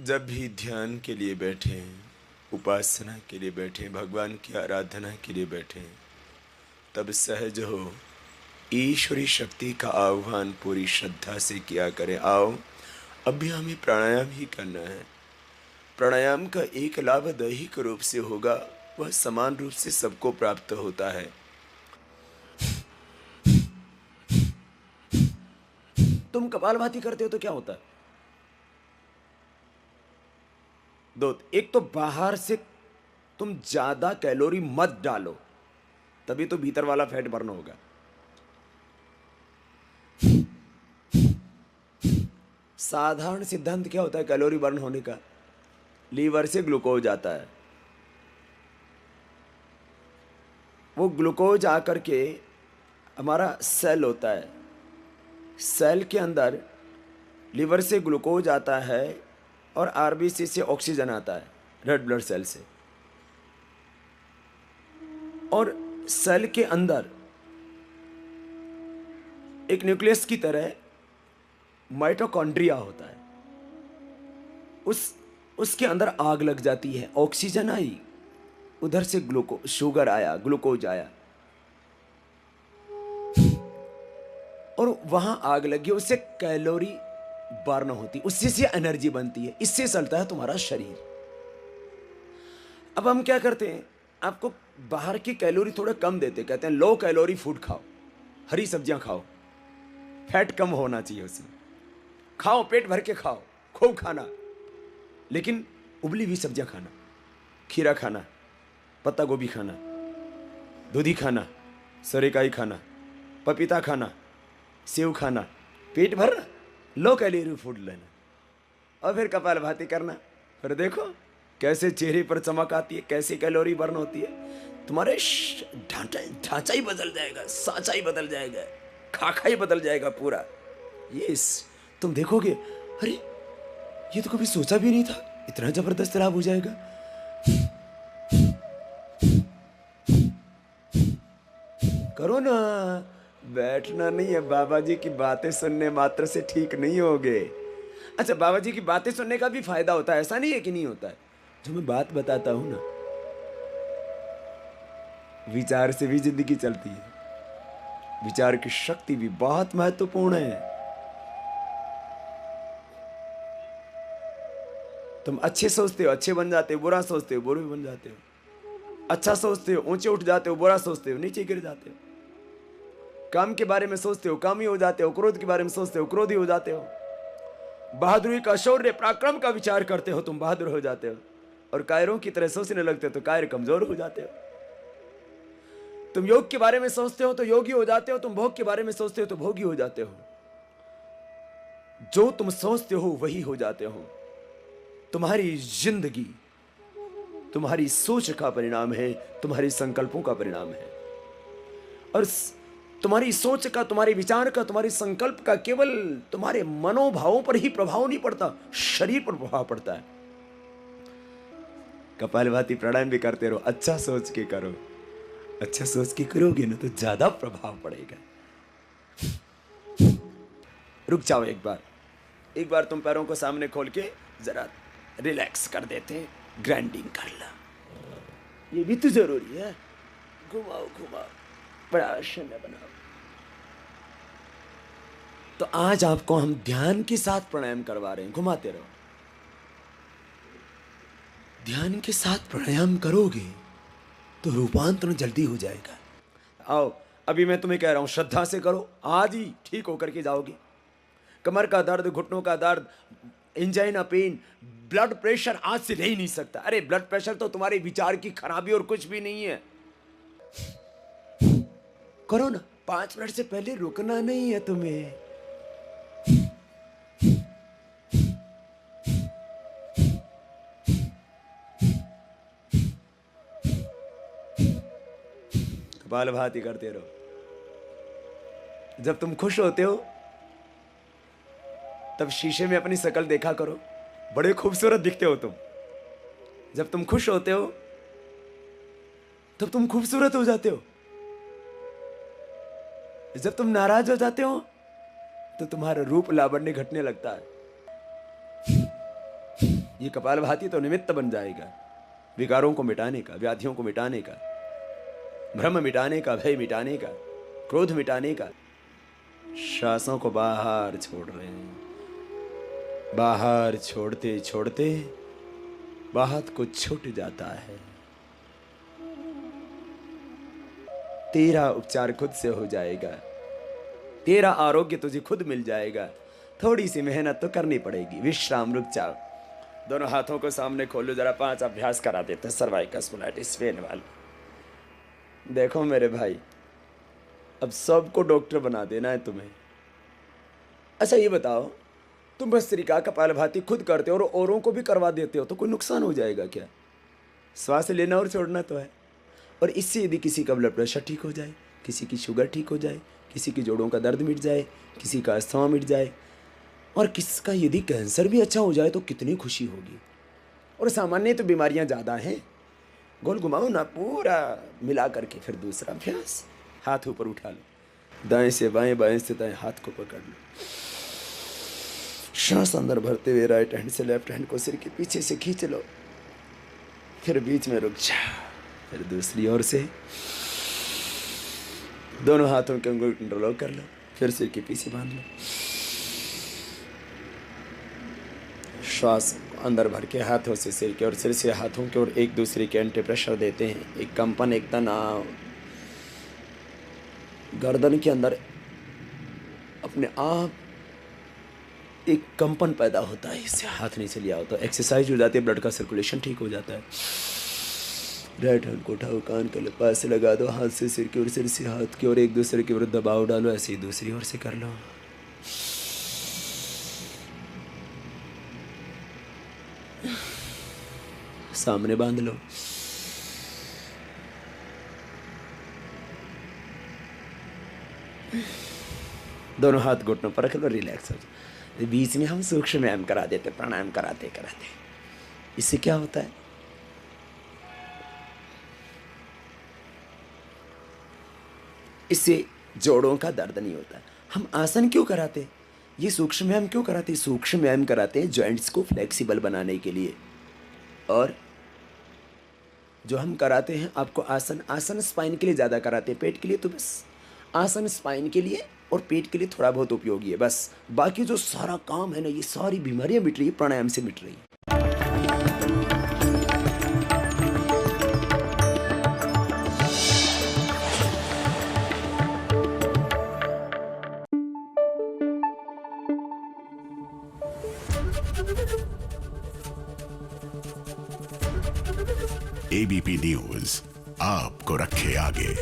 जब भी ध्यान के लिए बैठें, उपासना के लिए बैठें, भगवान की आराधना के लिए बैठें, तब सहज हो ईश्वरी शक्ति का आह्वान पूरी श्रद्धा से किया करें। आओ, अभी हमें प्राणायाम ही करना है। प्राणायाम का एक लाभ दैहिक रूप से होगा, वह समान रूप से सबको प्राप्त होता है। तुम कपालभाति करते हो तो क्या होता है? दो, एक तो बाहर से तुम ज्यादा कैलोरी मत डालो, तभी तो भीतर वाला फैट बर्न होगा। साधारण सिद्धांत क्या होता है कैलोरी बर्न होने का? लीवर से ग्लूकोज आता है, वो ग्लूकोज आकर के हमारा सेल होता है, सेल के अंदर लीवर से ग्लूकोज आता है और आरबीसी से ऑक्सीजन आता है, रेड ब्लड सेल से। और सेल के अंदर एक न्यूक्लियस की तरह माइटोकॉन्ड्रिया होता है, उसके अंदर आग लग जाती है। ऑक्सीजन आई, उधर से शुगर आया, ग्लूकोज आया, और वहां आग लगी, उससे कैलोरी बर्न होती, उससे से एनर्जी बनती है, इससे चलता है तुम्हारा शरीर। अब हम क्या करते हैं, आपको बाहर की कैलोरी थोड़ा कम देते, कहते हैं लो कैलोरी फूड खाओ, हरी सब्जियां खाओ, फैट कम होना चाहिए उसमें, खाओ पेट भर के खाओ, खूब खाना, लेकिन उबली हुई सब्जियां खाना, खीरा खाना, पत्ता गोभी खाना, दूधी खाना, सरेकाई खाना, पपीता खाना, सेव खाना, पेट भरना, लो कैलोरी फूड लेना, और फिर कपालभाति करना। फिर देखो कैसे चेहरे पर चमक आती है, कैसे कैलोरी बर्न होती है, तुम्हारे ढांचा ही बदल जाएगा, सांचा ही बदल जाएगा, खाका ही बदल जाएगा पूरा। ये तुम देखोगे, अरे ये तो कभी सोचा भी नहीं था, इतना जबरदस्त लाभ हो जाएगा। करो ना, बैठना नहीं है, बाबा जी की बातें सुनने मात्र से ठीक नहीं होगे। अच्छा, बाबा जी की बातें सुनने का भी फायदा होता है, ऐसा नहीं है कि नहीं होता है। जो मैं बात बताता हूं ना, विचार से भी जिंदगी चलती है, विचार की शक्ति भी बहुत महत्वपूर्ण है। तुम अच्छे सोचते हो अच्छे बन जाते हो, बुरा सोचते हो बुरे बन जाते हो, अच्छा सोचते हो ऊंचे उठ जाते हो, बुरा सोचते हो नीचे गिर जाते हो, काम के बारे में सोचते हो कामी हो जाते हो, क्रोध के बारे में सोचते हो क्रोधी हो जाते हो, बहादुरी का, शौर्य पराक्रम का विचार करते हो, तुम बहादुर हो जाते हो, और कायरों की तरह सोचने लगते हो तो कायर कमजोर हो जाते हो। तुम योग के बारे में सोचते हो तो योगी हो जाते हो, तुम भोग के बारे में सोचते हो तो भोगी हो जाते हो। जो तुम सोचते हो वही हो जाते हो। तुम्हारी जिंदगी तुम्हारी सोच का परिणाम है, तुम्हारी संकल्पों का परिणाम है। और तुम्हारी सोच का, तुम्हारे विचार का, तुम्हारे संकल्प का केवल तुम्हारे मनोभावों पर ही प्रभाव नहीं पड़ता, शरीर पर प्रभाव पड़ता है। कपालभाति प्राणायाम भी करते रहो, अच्छा सोच के करो, अच्छा सोच के करोगे ना तो ज्यादा प्रभाव पड़ेगा। रुक जाओ, एक बार तुम पैरों को सामने खोल के जरा रिलैक्स कर देते हैं, ग्राइंडिंग कर ला, ये भी तो जरूरी है। घुमाओ घुमाओ, बड़ा आसन बनाओ। तो आज आपको हम ध्यान के साथ प्राणायाम करवा रहे हैं, घुमाते रहो। ध्यान के साथ प्राणायाम करोगे तो रूपांतरण जल्दी हो जाएगा। आओ, अभी मैं तुम्हें कह रहा हूं, श्रद्धा से करो, आज ही ठीक होकर के जाओगे। कमर का दर्द, घुटनों का दर्द, एंजाइना पेन, ब्लड प्रेशर आज से ले ही नहीं सकता। अरे ब्लड प्रेशर तो तुम्हारे विचार की खराबी और कुछ भी नहीं है। करो ना, 5 मिनट से पहले रुकना नहीं है तुम्हें। कपालभाति करते रहो। जब तुम खुश होते हो तब शीशे में अपनी शक्ल देखा करो, बड़े खूबसूरत दिखते हो तुम। जब तुम खुश होते हो तब तुम खूबसूरत हो जाते हो। जब तुम नाराज हो जाते हो तो तुम्हारा रूप लावण्य घटने लगता है। ये कपालभाति तो निमित्त बन जाएगा विकारों को मिटाने का, व्याधियों को मिटाने का, भ्रम मिटाने का, भय मिटाने का, क्रोध मिटाने का। श्वासों को बाहर छोड़ रहे हैं। बाहर छोड़ते छोड़ते बहुत कुछ छूट जाता है। तेरा उपचार खुद से हो जाएगा, तेरा आरोग्य तुझे खुद मिल जाएगा। थोड़ी सी मेहनत तो करनी पड़ेगी। विश्राम, रुक जाओ। दोनों हाथों को सामने खोलो, जरा 5 अभ्यास करा देते हैं सर्वाइकल स्पॉन्डिलाइटिस वेन वाले। देखो मेरे भाई, अब सबको डॉक्टर बना देना है तुम्हें। अच्छा ये बताओ, तुम भस्त्रिका, कपालभाति खुद करते हो और औरों को भी करवा देते हो तो कोई नुकसान हो जाएगा क्या? श्वास लेना और छोड़ना तो है। और इससे यदि किसी का ब्लड प्रेशर ठीक हो जाए, किसी की शुगर ठीक हो जाए, किसी की जोड़ों का दर्द मिट जाए, किसी का अस्थमा मिट जाए, और किसका यदि कैंसर भी अच्छा हो जाए तो कितनी खुशी होगी। और सामान्य तो बीमारियां ज़्यादा हैं। गोल घुमाओ ना, पूरा मिला करके। फिर दूसरा अभ्यास, हाथ ऊपर उठा लो, दाएं से बाएं, बाएं से दाएं, हाथ को पकड़ लो। सांस अंदर भरते हुए राइट हैंड से लेफ्ट हैंड को सिर के पीछे से खींच लो, फिर बीच में रुक जाओ। फिर दूसरी ओर से दोनों हाथों के अंगुल कंट्रोल कर लो, फिर सिर के पीछे बांध लो। श्वास अंदर भर के हाथों से सिर के और सिर से हाथों के और एक दूसरे के एंटी प्रेशर देते हैं। एक कंपन, एक तनाव गर्दन के अंदर अपने आप एक कंपन पैदा होता है। इससे हाथ नीचे लिया होता है, एक्सरसाइज हो जाती है, ब्लड का सर्कुलेशन ठीक हो जाता है। राइट हैंड को उठाओ, कान के पास से लगा दो, हाथ से सिर की ओर, सिर से हाथ की ओर, एक दूसरे के ऊपर दबाव डालो। ऐसे ही दूसरी ओर से कर लो। सामने बांध लो। दोनों हाथ घुटनों पर रख लो, रिलैक्स हो जाओ। बीच में हम सूक्ष्म व्यायाम करा देते, प्राणायाम कराते कराते। इससे क्या होता है, इससे जोड़ों का दर्द नहीं होता। हम आसन क्यों कराते, ये सूक्ष्म व्यायाम क्यों कराते? सूक्ष्म व्यायाम कराते हैं जॉइंट्स को फ्लेक्सिबल बनाने के लिए। और जो हम कराते हैं आपको आसन, आसन स्पाइन के लिए ज़्यादा कराते हैं, पेट के लिए तो बस आसन स्पाइन के लिए और पेट के लिए थोड़ा बहुत उपयोगी है बस। बाकी जो सारा काम है ना, ये सारी बीमारियां मिट रही है, प्राणायाम से मिट रही है। एबीपी न्यूज आपको रखे आगे।